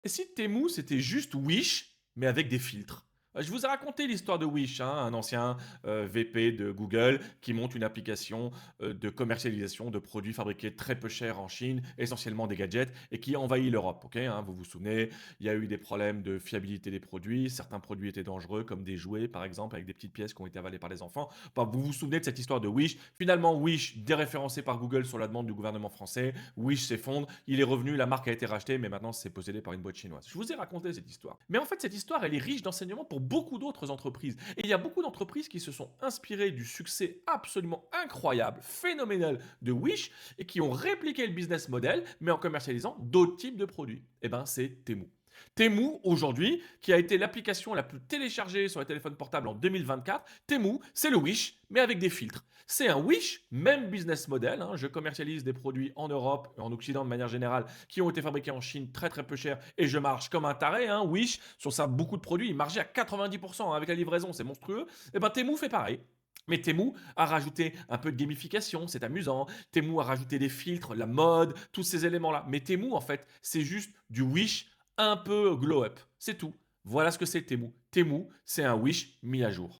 Et si Temu, c'était juste Wish, mais avec des filtres? Je vous ai raconté l'histoire de Wish, hein, un ancien VP de Google qui monte une application de commercialisation de produits fabriqués très peu cher en Chine, essentiellement des gadgets, et qui envahit l'Europe. Ok, hein, vous vous souvenez, il y a eu des problèmes de fiabilité des produits, certains produits étaient dangereux, comme des jouets par exemple, avec des petites pièces qui ont été avalées par les enfants. Enfin, vous vous souvenez de cette histoire de Wish? Finalement, Wish, déréférencé par Google sur la demande du gouvernement français, Wish s'effondre, il est revenu, la marque a été rachetée, mais maintenant c'est possédé par une boîte chinoise. Je vous ai raconté cette histoire. Mais en fait, cette histoire, elle est riche d'enseignements pour beaucoup d'autres entreprises. Et il y a beaucoup d'entreprises qui se sont inspirées du succès absolument incroyable, phénoménal de Wish et qui ont répliqué le business model, mais en commercialisant d'autres types de produits. Eh ben, c'est Temu. Temu, aujourd'hui, qui a été l'application la plus téléchargée sur les téléphones portables en 2024, Temu, c'est le Wish, mais avec des filtres. C'est un Wish, même business model. Hein. Je commercialise des produits en Europe, en Occident de manière générale, qui ont été fabriqués en Chine très très peu cher, et je marche comme un taré. Hein. Wish, sur ça, beaucoup de produits, il margeait à 90% hein, avec la livraison, c'est monstrueux. Et ben Temu fait pareil. Mais Temu a rajouté un peu de gamification, c'est amusant. Temu a rajouté des filtres, la mode, tous ces éléments-là. Mais Temu, en fait, c'est juste du Wish un peu glow up. C'est tout. Voilà ce que c'est Temu. Temu, c'est un Wish mis à jour.